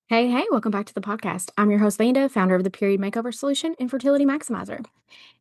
Hey, welcome back to the podcast. I'm your host, Vanda, founder of the Period Makeover Solution and Fertility Maximizer.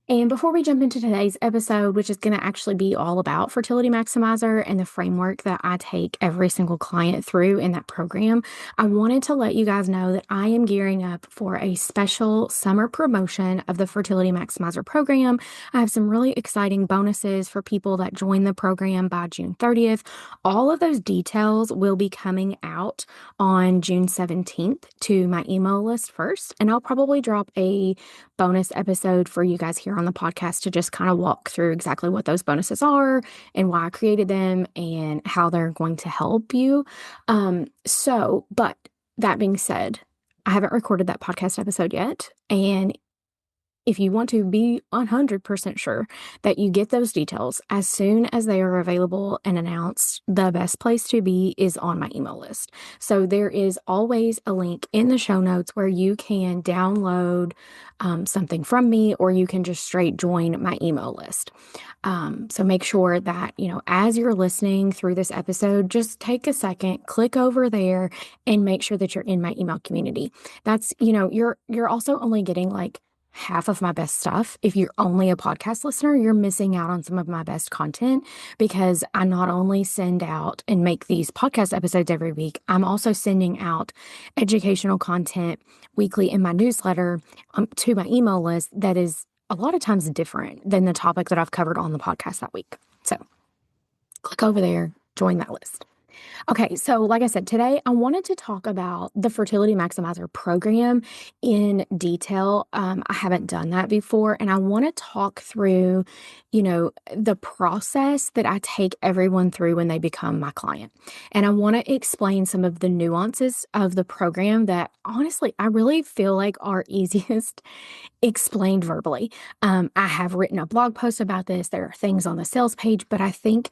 And before we jump into today's episode, which is going to actually be all about Fertility Maximizer and the framework that I take every single client through in that program, I wanted to let you guys know that I am gearing up for a special summer promotion of the Fertility Maximizer program. I have some really exciting bonuses for people that join the program by June 30th. All of those details will be coming out on June 17th to my email list first, and I'll probably drop a bonus episode for you guys here on the podcast to just kind of walk through exactly what those bonuses are and why I created them and how they're going to help you. But that being said, I haven't recorded that podcast episode yet. And if you want to be 100% sure that you get those details as soon as they are available and announced, the best place to be is on my email list. So there is always a link in the show notes where you can download something from me, or you can just straight join my email list. So make sure that, as you're listening through this episode, just take a second, click over there and make sure that you're in my email community. That's, you're also only getting like half of my best stuff. If you're only a podcast listener, you're missing out on some of my best content, because I not only send out and make these podcast episodes every week, I'm also sending out educational content weekly in my newsletter to my email list that is a lot of times different than the topic that I've covered on the podcast that week. So click over there, join that list. Okay, so like I said, today I wanted to talk about the Fertility Maximizer program in detail. I haven't done that before, and I want to talk through, the process that I take everyone through when they become my client. And I want to explain some of the nuances of the program that honestly, I really feel like are easiest explained verbally. I have written a blog post about this. There are things on the sales page, but I think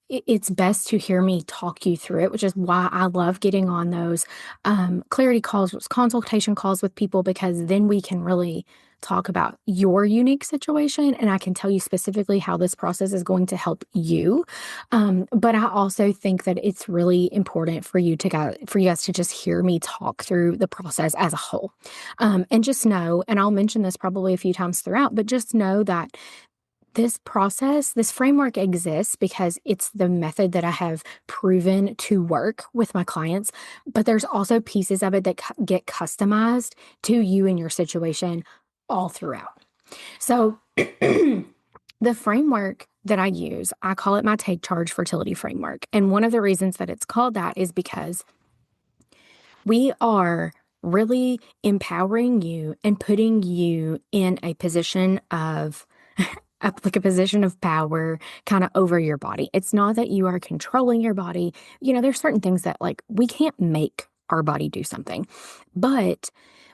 it's best to hear me talk you through it, which is why I love getting on those clarity calls, consultation calls with people, because then we can really talk about your unique situation, and I can tell you specifically how this process is going to help you. But I also think that it's really important for you guys to just hear me talk through the process as a whole, and just know, and I'll mention this probably a few times throughout, but just know that this process, this framework exists because it's the method that I have proven to work with my clients. But there's also pieces of it that get customized to you and your situation all throughout. So the framework that I use, I call it my Take Charge Fertility Framework. And one of the reasons that it's called that is because we are really empowering you and putting you in a position of like a position of power kind of over your body. It's not that you are controlling your body. There's certain things that like we can't make our body do something. But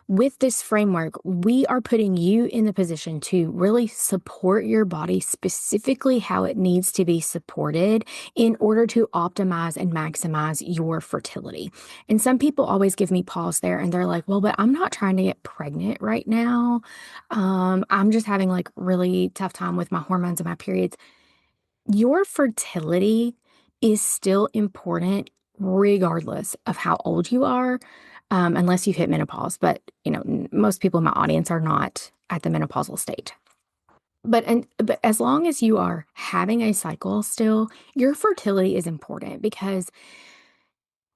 with this framework, we are putting you in the position to really support your body specifically how it needs to be supported in order to optimize and maximize your fertility. And some people always give me pause there, and they're like, well, but I'm not trying to get pregnant right now. I'm just having like really tough time with my hormones and my periods. Your fertility is still important regardless of how old you are, unless you've hit menopause. But, most people in my audience are not at the menopausal state. But as long as you are having a cycle still, your fertility is important, because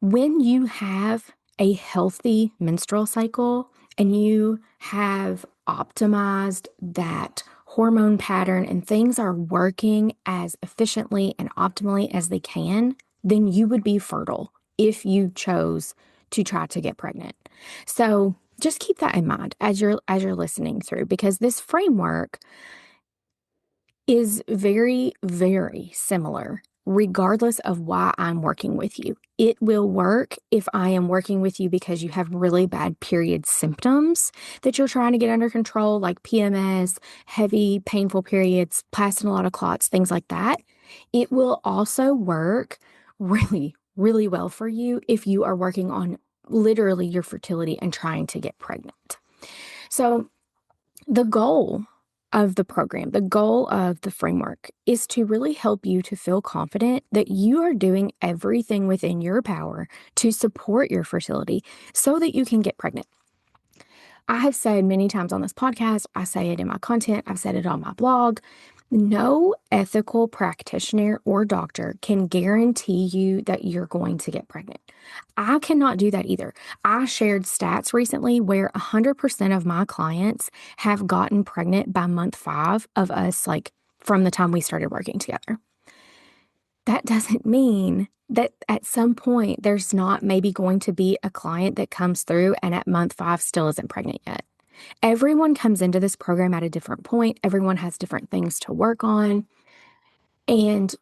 when you have a healthy menstrual cycle and you have optimized that hormone pattern and things are working as efficiently and optimally as they can, then you would be fertile if you chose to try to get pregnant. So just keep that in mind as you're listening through, because this framework is very, very similar regardless of why I'm working with you. It will work if I am working with you because you have really bad period symptoms that you're trying to get under control, like PMS, heavy, painful periods, passing a lot of clots, things like that. It will also work really, really well for you if you are working on literally your fertility and trying to get pregnant. So the goal of the program, the goal of the framework is to really help you to feel confident that you are doing everything within your power to support your fertility so that you can get pregnant. I have said many times on this podcast, I say it in my content, I've said it on my blog. No ethical practitioner or doctor can guarantee you that you're going to get pregnant. I cannot do that either. I shared stats recently where 100% of my clients have gotten pregnant by month 5 of us, like from the time we started working together. That doesn't mean that at some point there's not maybe going to be a client that comes through and at month 5 still isn't pregnant yet. Everyone comes into this program at a different point. Everyone has different things to work on. And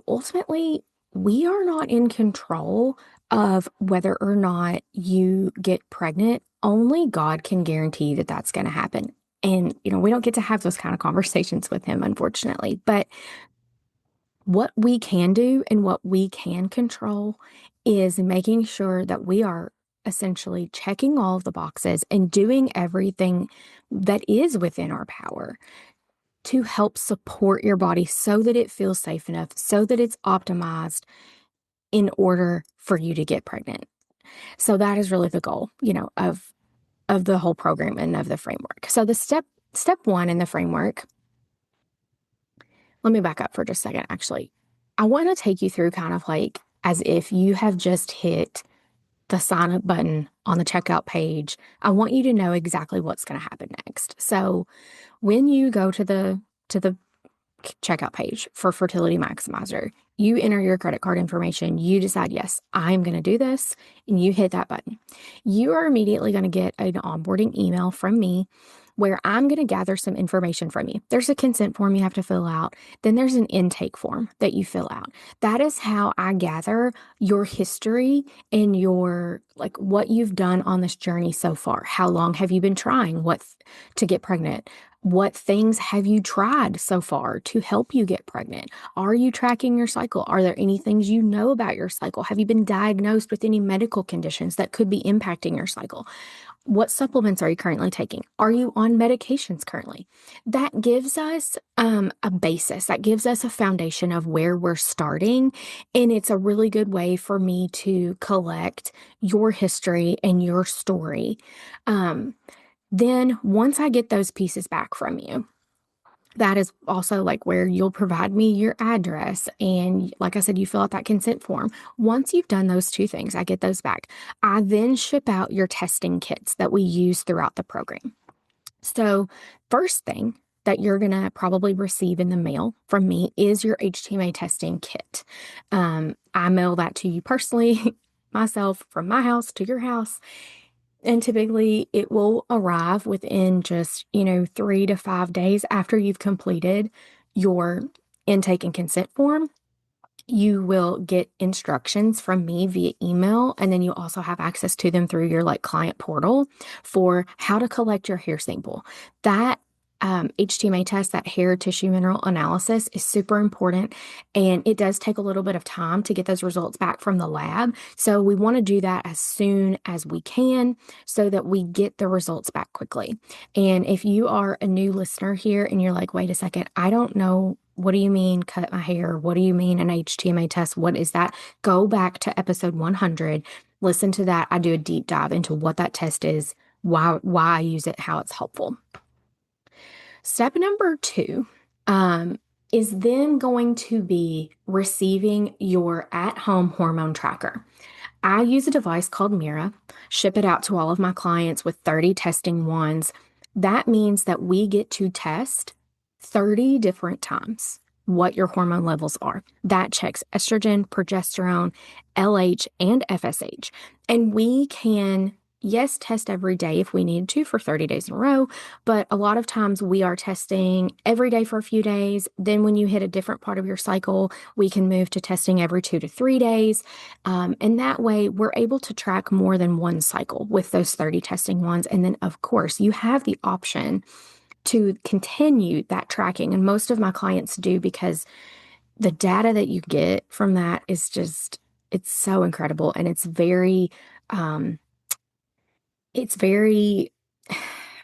ultimately, we are not in control of whether or not you get pregnant. Only God can guarantee that that's going to happen. And, we don't get to have those kind of conversations with him, unfortunately. But what we can do and what we can control is making sure that we are essentially checking all of the boxes and doing everything that is within our power to help support your body so that it feels safe enough, so that it's optimized in order for you to get pregnant. So that is really the goal, of the whole program and of the framework. So the step 1 in the framework, let me back up for just a second, actually. I want to take you through kind of like as if you have just hit the sign up button on the checkout page. I want you to know exactly what's going to happen next. So when you go to the checkout page for Fertility Maximizer, you enter your credit card information, you decide, yes, I'm going to do this, and you hit that button. You are immediately going to get an onboarding email from me where I'm going to gather some information from you. There's a consent form you have to fill out. Then there's an intake form that you fill out. That is how I gather your history and like what you've done on this journey so far. How long have you been trying to get pregnant? What things have you tried so far to help you get pregnant? Are you tracking your cycle? Are there any things you know about your cycle? Have you been diagnosed with any medical conditions that could be impacting your cycle? What supplements are you currently taking? Are you on medications currently? That gives us a basis. That gives us a foundation of where we're starting. And it's a really good way for me to collect your history and your story. Then once I get those pieces back from you, that is also like where you'll provide me your address. And like I said, you fill out that consent form. Once you've done those 2 things, I get those back. I then ship out your testing kits that we use throughout the program. So first thing that you're going to probably receive in the mail from me is your HTMA testing kit. I mail that to you personally, myself, from my house to your house. And typically it will arrive within just, 3 to 5 days after you've completed your intake and consent form. You will get instructions from me via email, and then you also have access to them through your client portal for how to collect your hair sample. That HTMA test, that hair tissue mineral analysis, is super important, and it does take a little bit of time to get those results back from the lab. So we want to do that as soon as we can so that we get the results back quickly. And if you are a new listener here and you're like, wait a second, I don't know, what do you mean cut my hair? What do you mean an HTMA test? What is that? Go back to episode 100. Listen to that. I do a deep dive into what that test is, why I use it, how it's helpful. Step number 2 is then going to be receiving your at-home hormone tracker. I use a device called Mira, ship it out to all of my clients with 30 testing wands. That means that we get to test 30 different times what your hormone levels are. That checks estrogen, progesterone, LH, and FSH. And we can, yes, test every day if we need to for 30 days in a row, but a lot of times we are testing every day for a few days. Then when you hit a different part of your cycle, we can move to testing every 2 to 3 days. And that way we're able to track more than one cycle with those 30 testing ones. And then of course you have the option to continue that tracking. And most of my clients do, because the data that you get from that is just, it's so incredible. And it's very,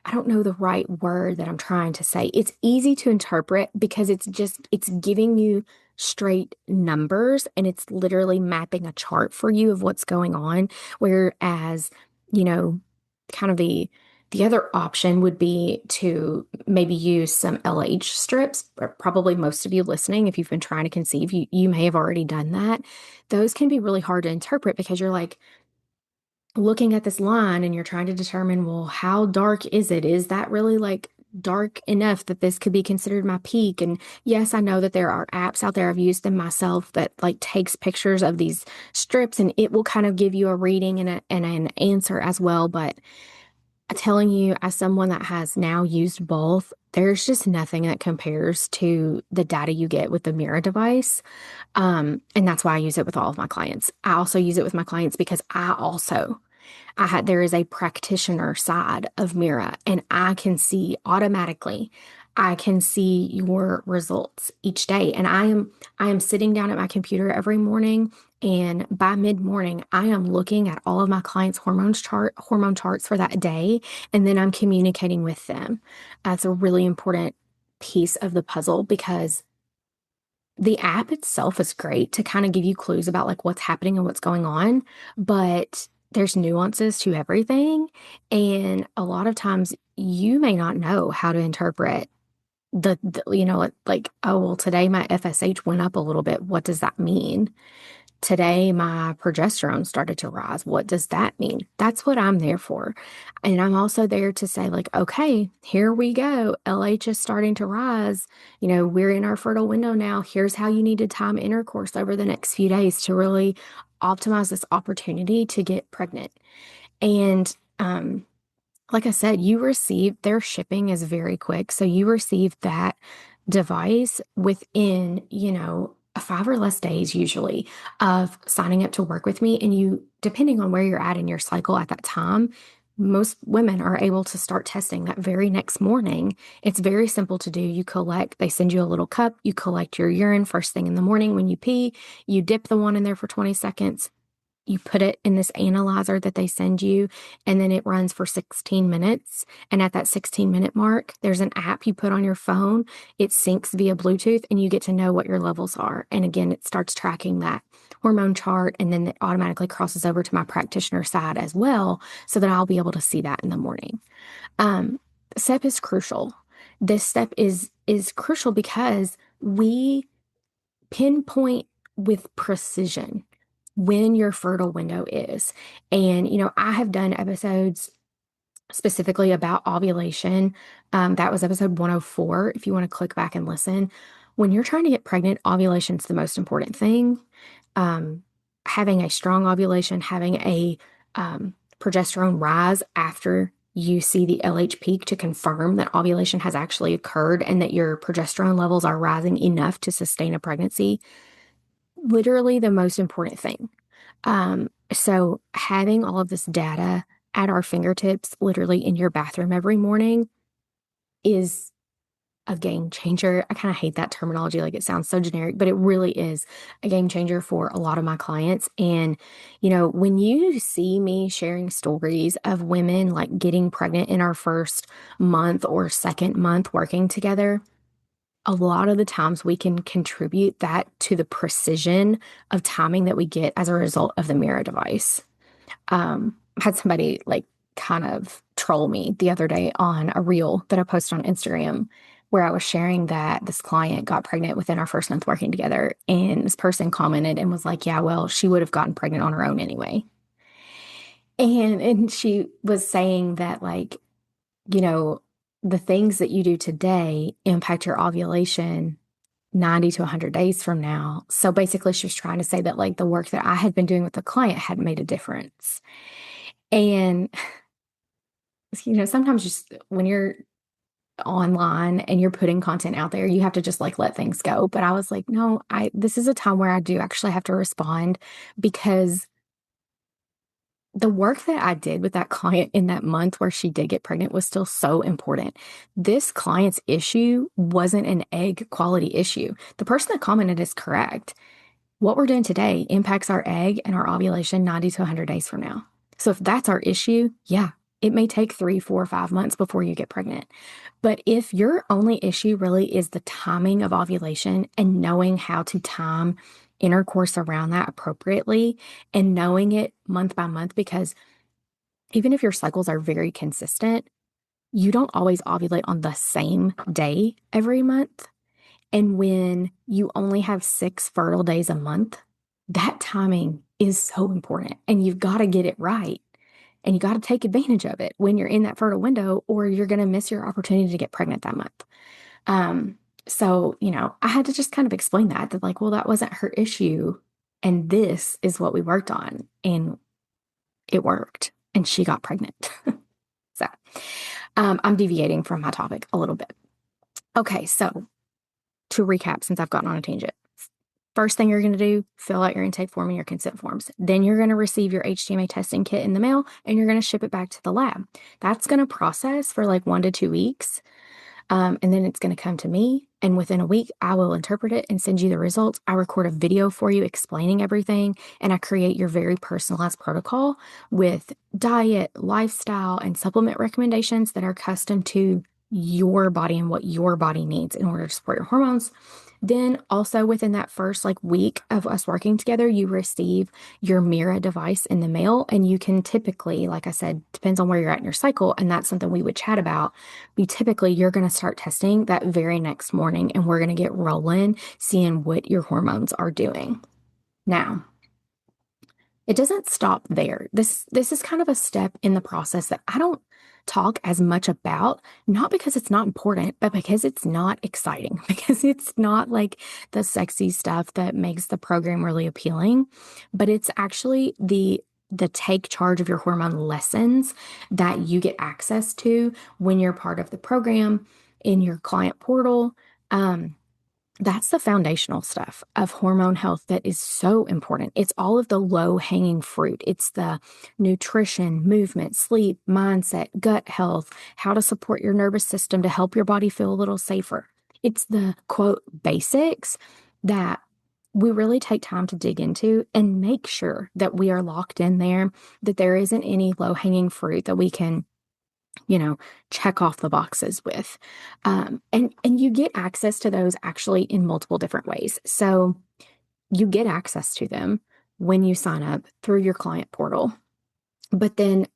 I don't know the right word that I'm trying to say. It's easy to interpret because it's giving you straight numbers and it's literally mapping a chart for you of what's going on. Whereas, you know, kind of the other option would be to maybe use some LH strips. Probably most of you listening, if you've been trying to conceive, you may have already done that. Those can be really hard to interpret because you're like, looking at this line and you're trying to determine, well, how dark is it? Is that really like dark enough that this could be considered my peak? And yes, I know that there are apps out there. I've used them myself that like takes pictures of these strips and it will kind of give you a reading and an answer as well. But telling you, as someone that has now used both, there's just nothing that compares to the data you get with the Mira device. And that's why I use it with all of my clients. I also use it with my clients because there is a practitioner side of Mira, and I can see automatically, I can see your results each day. And I am sitting down at my computer every morning, and by mid-morning, I am looking at all of my clients' hormone charts for that day, and then I'm communicating with them. That's a really important piece of the puzzle because the app itself is great to kind of give you clues about like what's happening and what's going on, but there's nuances to everything. And a lot of times you may not know how to interpret like, oh, well, today my FSH went up a little bit. What does that mean? Today, my progesterone started to rise. What does that mean? That's what I'm there for. And I'm also there to say, like, okay, here we go. LH is starting to rise. We're in our fertile window now. Here's how you need to time intercourse over the next few days to really optimize this opportunity to get pregnant. And like I said, their shipping is very quick. So you receive that device within, 5 or less days usually of signing up to work with me. And depending on where you're at in your cycle at that time, most women are able to start testing that very next morning. It's very simple to do. They send you a little cup, you collect your urine first thing in the morning when you pee, you dip the one in there for 20 seconds. You put it in this analyzer that they send you, and then it runs for 16 minutes. And at that 16-minute mark, there's an app you put on your phone. It syncs via Bluetooth, and you get to know what your levels are. And again, it starts tracking that hormone chart, and then it automatically crosses over to my practitioner side as well, so that I'll be able to see that in the morning. Um, Step is crucial. This step is crucial because we pinpoint with precision when your fertile window is. And, I have done episodes specifically about ovulation. That was episode 104. If you want to click back and listen, when you're trying to get pregnant, ovulation is the most important thing. Um, Having a strong ovulation, having a progesterone rise after you see the LH peak to confirm that ovulation has actually occurred and that your progesterone levels are rising enough to sustain a pregnancy, literally the most important thing. So having all of this data at our fingertips, literally in your bathroom every morning, is a game changer. I kind of hate that terminology. Like, it sounds so generic, but it really is a game changer for a lot of my clients. And, when you see me sharing stories of women like getting pregnant in our first month or second month working together, a lot of the times we can contribute that to the precision of timing that we get as a result of the Mira device. I had somebody like kind of troll me the other day on a reel that I posted on Instagram where I was sharing that this client got pregnant within our first month working together. And this person commented and was like, yeah, well, she would have gotten pregnant on her own anyway. And she was saying that, like, you know, the things that you do today impact your ovulation 90 to 100 days from now. So basically, she was trying to say that, like, the work that I had been doing with the client had made a difference. And, sometimes just when you're online and you're putting content out there, you have to just like let things go. But I was like, no, this is a time where I do actually have to respond because the work that I did with that client in that month where she did get pregnant was still so important. This client's issue wasn't an egg quality issue. The person that commented is correct. What we're doing today impacts our egg and our ovulation 90 to 100 days from now. So if that's our issue, yeah, It may take 3, 4, 5 months before you get pregnant. But if your only issue really is the timing of ovulation and knowing how to time intercourse around that appropriately and knowing it month by month, because even if your cycles are very consistent, you don't always ovulate on the same day every month. And when you only have 6 fertile days a month, that timing is so important and you've got to get it right. And you got to take advantage of it when you're in that fertile window, or you're going to miss your opportunity to get pregnant that month. Um, so, I had to just kind of explain that like, well, that wasn't her issue. And this is what we worked on. And it worked. And she got pregnant. So, I'm deviating from my topic a little bit. Okay. So, to recap, since I've gotten on a tangent, first thing you're going to do, fill out your intake form and your consent forms. Then you're going to receive your HTMA testing kit in the mail and you're going to ship it back to the lab. That's going to process for like 1 to 2 weeks. And then it's going to come to me. And within a week, I will interpret it and send you the results. I record a video for you explaining everything. And I create your very personalized protocol with diet, lifestyle, and supplement recommendations that are custom to your body and what your body needs in order to support your hormones. Then also within that first like week of us working together, you receive your Mira device in the mail. And you can typically, like I said, depends on where you're at in your cycle. And that's something we would chat about. You're going to start testing that very next morning and we're going to get rolling, seeing what your hormones are doing. Now, it doesn't stop there. This is kind of a step in the process that I don't talk as much about, not because it's not important, but because it's not exciting, because it's not like the sexy stuff that makes the program really appealing, but it's actually the take charge of your hormone lessons that you get access to when you're part of the program in your client portal. That's the foundational stuff of hormone health that is so important. It's all of the low hanging fruit. It's the nutrition, movement, sleep, mindset, gut health, how to support your nervous system to help your body feel a little safer. It's the quote basics that we really take time to dig into and make sure that we are locked in there, that there isn't any low hanging fruit that we can check off the boxes with. And you get access to those actually in multiple different ways. So you get access to them when you sign up through your client portal. But then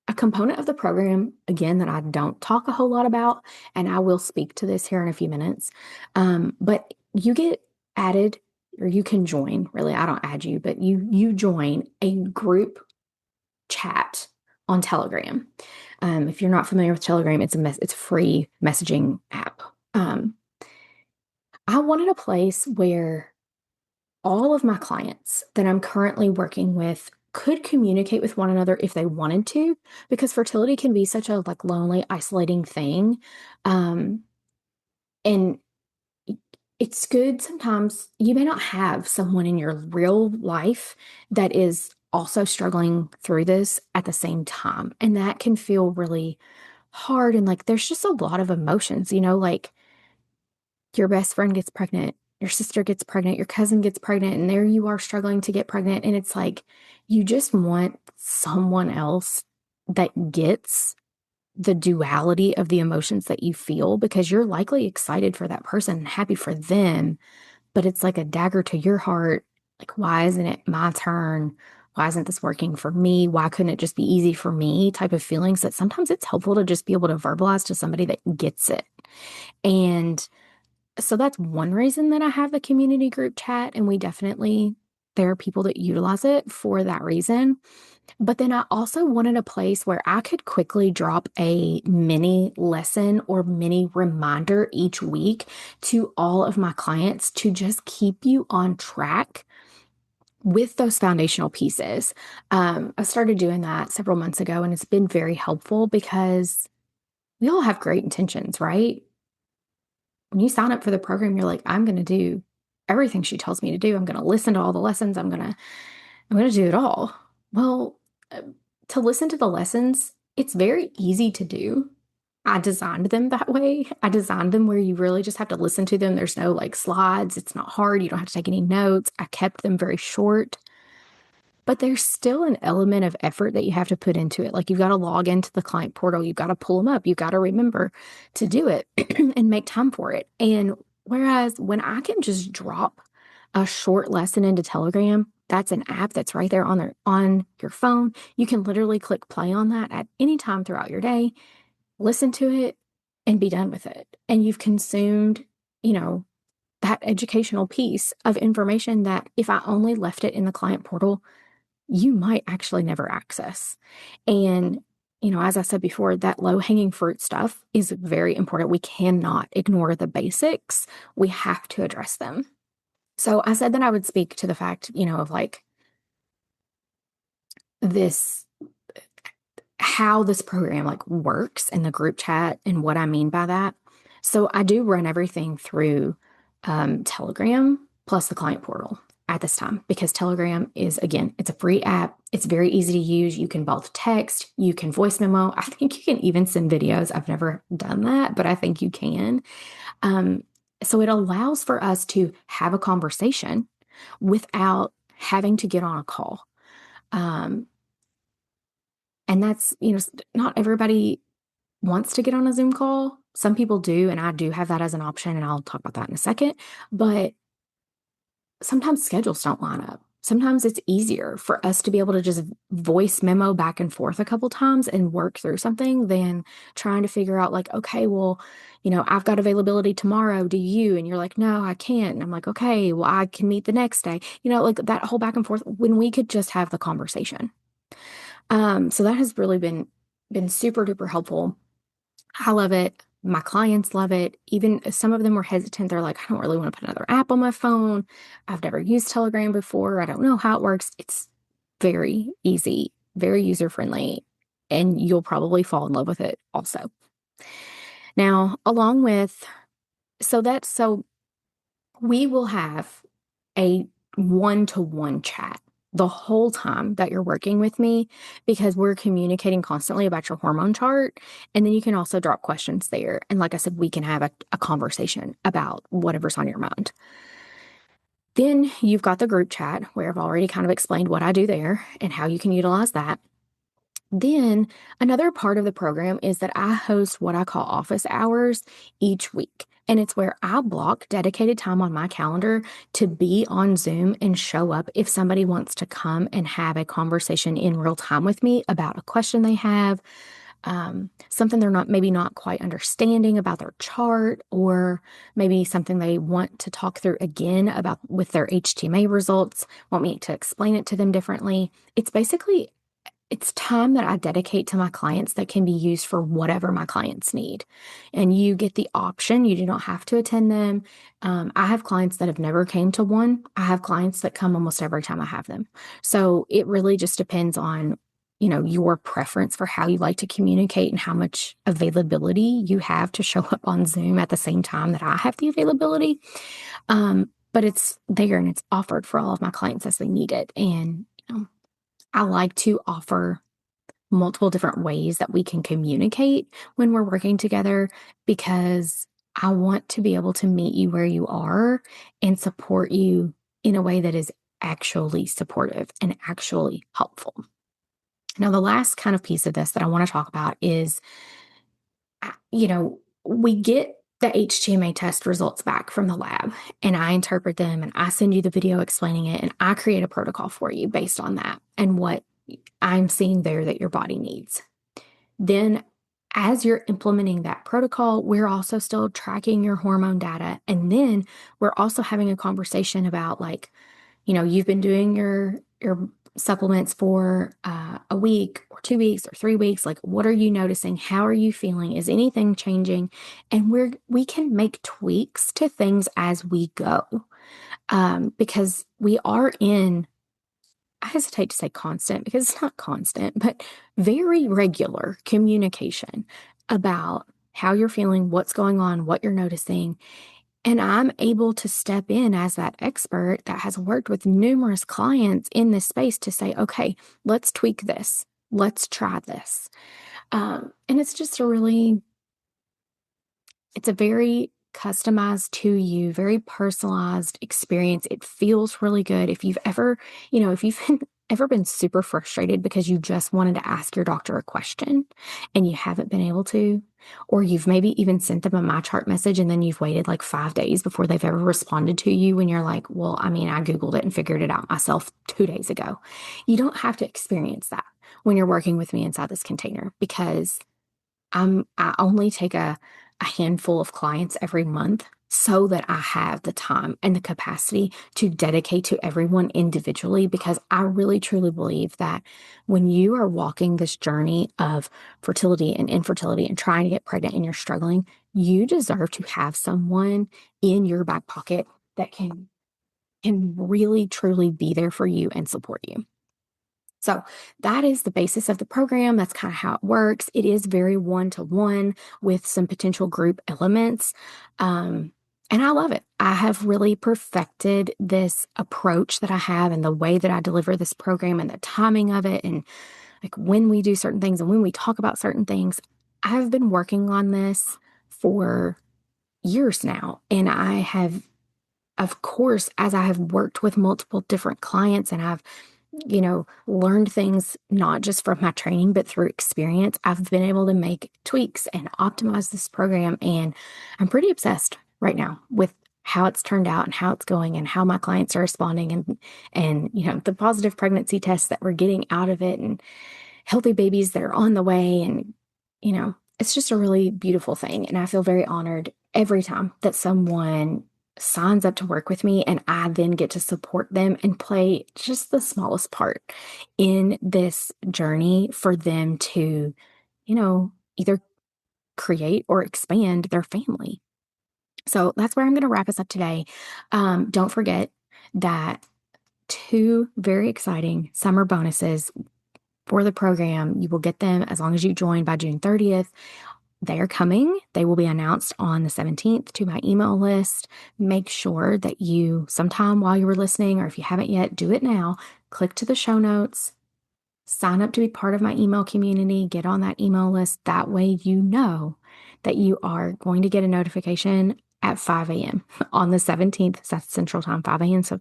a component of the program, again, that I don't talk a whole lot about, and I will speak to this here in a few minutes, but you get added, or you can join, really, I don't add you, but you join a group chat on Telegram. If you're not familiar with Telegram, it's a free messaging app. I wanted a place where all of my clients that I'm currently working with could communicate with one another if they wanted to, because fertility can be such a like lonely, isolating thing. And it's good sometimes you may not have someone in your real life that is also struggling through this at the same time. And that can feel really hard. And like there's just a lot of emotions, like your best friend gets pregnant, your sister gets pregnant, your cousin gets pregnant, and there you are struggling to get pregnant. And it's like you just want someone else that gets the duality of the emotions that you feel, because you're likely excited for that person and happy for them, but it's like a dagger to your heart. Like, why isn't it my turn? Why isn't this working for me? Why couldn't it just be easy for me? Type of feelings that sometimes it's helpful to just be able to verbalize to somebody that gets it. And so that's one reason that I have the community group chat. And there are people that utilize it for that reason. But then I also wanted a place where I could quickly drop a mini lesson or mini reminder each week to all of my clients to just keep you on track with those foundational pieces. I started doing that several months ago, and it's been very helpful because we all have great intentions, right? When you sign up for the program, you're like, I'm going to do everything she tells me to do. I'm going to listen to all the lessons. I'm going to do it all. Well, to listen to the lessons, it's very easy to do. I designed them that way. I designed them where you really just have to listen to them. There's no like slides. It's not hard. You don't have to take any notes. I kept them very short. but there's still an element of effort that you have to put into it. Like you've got to log into the client portal, you've got to pull them up, you've got to remember to do it and make time for it. And whereas when I can just drop a short lesson into Telegram, that's an app that's right there on your phone. You can literally click play on that at any time throughout your day, listen to it, and be done with it. And you've consumed, you know, that educational piece of information that if I only left it in the client portal, you might actually never access. And, as I said before, that low hanging fruit stuff is very important. We cannot ignore the basics. We have to address them. So I said that I would speak to the fact, of like this, how this program like works in the group chat and what I mean by that. So I do run everything through Telegram plus the client portal at this time because Telegram is, again, it's a free app. It's very easy to use. You can both text, you can voice memo. I think you can even send videos. I've never done that, but I think you can. Um, so it allows for us to have a conversation without having to get on a call. Um, and that's, not everybody wants to get on a Zoom call. Some people do, and I do have that as an option, and I'll talk about that in a second. But sometimes schedules don't line up. Sometimes it's easier for us to be able to just voice memo back and forth a couple times and work through something than trying to figure out, like, okay, well, I've got availability tomorrow. Do you? And you're like, no, I can't. And I'm like, okay, well, I can meet the next day. Like that whole back and forth when we could just have the conversation. So that has really been super duper helpful. I love it. My clients love it. Even some of them were hesitant. They're like, I don't really want to put another app on my phone. I've never used Telegram before. I don't know how it works. It's very easy, very user friendly, and you'll probably fall in love with it also. Now, along with, so we will have a one-to-one chat the whole time that you're working with me because we're communicating constantly about your hormone chart. And then you can also drop questions there. And like I said, we can have a conversation about whatever's on your mind. Then you've got the group chat where I've already kind of explained what I do there and how you can utilize that. Then another part of the program is that I host what I call office hours each week. And it's where I block dedicated time on my calendar to be on Zoom and show up if somebody wants to come and have a conversation in real time with me about a question they have, something they're maybe not quite understanding about their chart, or maybe something they want to talk through again about with their HTMA results, want me to explain it to them differently. It's time that I dedicate to my clients that can be used for whatever my clients need. And you get the option. You do not have to attend them. I have clients that have never came to one. I have clients that come almost every time I have them. So it really just depends on, your preference for how you like to communicate and how much availability you have to show up on Zoom at the same time that I have the availability. But it's there and it's offered for all of my clients as they need it. And, I like to offer multiple different ways that we can communicate when we're working together because I want to be able to meet you where you are and support you in a way that is actually supportive and actually helpful. Now, the last kind of piece of this that I want to talk about is, we get the HTMA test results back from the lab and I interpret them and I send you the video explaining it and I create a protocol for you based on that and what I'm seeing there that your body needs. Then, as you're implementing that protocol, we're also still tracking your hormone data. And then we're also having a conversation about, like, you've been doing your supplements for a week or 2 weeks or 3 weeks. Like, what are you noticing? How are you feeling? Is anything changing? And we can make tweaks to things as we go, because we are in, I hesitate to say constant because it's not constant, but very regular communication about how you're feeling, what's going on, what you're noticing. And I'm able to step in as that expert that has worked with numerous clients in this space to say, okay, let's tweak this. Let's try this. And it's just it's a very customized to you, very personalized experience. It feels really good. If you've ever, if you've ever been super frustrated because you just wanted to ask your doctor a question and you haven't been able to? Or you've maybe even sent them a My Chart message and then you've waited like 5 days before they've ever responded to you when you're like, well, I mean, I Googled it and figured it out myself 2 days ago. You don't have to experience that when you're working with me inside this container because I only take a handful of clients every month so that I have the time and the capacity to dedicate to everyone individually because I really truly believe that when you are walking this journey of fertility and infertility and trying to get pregnant and you're struggling, you deserve to have someone in your back pocket that can really truly be there for you and support you. So that is the basis of the program. That's kind of how it works. It is very one to one with some potential group elements. Um, and I love it. I have really perfected this approach that I have and the way that I deliver this program and the timing of it and like when we do certain things and when we talk about certain things. I've been working on this for years now. And I have, of course, as I have worked with multiple different clients and I've learned things not just from my training, but through experience. I've been able to make tweaks and optimize this program. And I'm pretty obsessed right now with how it's turned out and how it's going and how my clients are responding and the positive pregnancy tests that we're getting out of it and healthy babies that are on the way. And, it's just a really beautiful thing. And I feel very honored every time that someone signs up to work with me and I then get to support them and play just the smallest part in this journey for them to, either create or expand their family. So that's where I'm going to wrap us up today. Don't forget that two very exciting summer bonuses for the program. You will get them as long as you join by June 30th. They are coming. They will be announced on the 17th to my email list. Make sure that you, sometime while you were listening, or if you haven't yet, do it now. Click to the show notes, sign up to be part of my email community, get on that email list. That way, you know that you are going to get a notification at 5 a.m. on the 17th. So that's Central Time, 5 a.m. So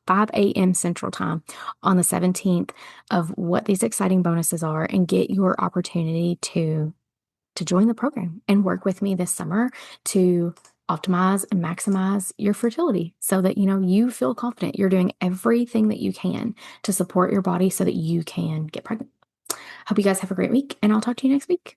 5 a.m. Central Time on the 17th of what these exciting bonuses are and get your opportunity to join the program and work with me this summer to optimize and maximize your fertility so that you feel confident you're doing everything that you can to support your body so that you can get pregnant. Hope you guys have a great week and I'll talk to you next week.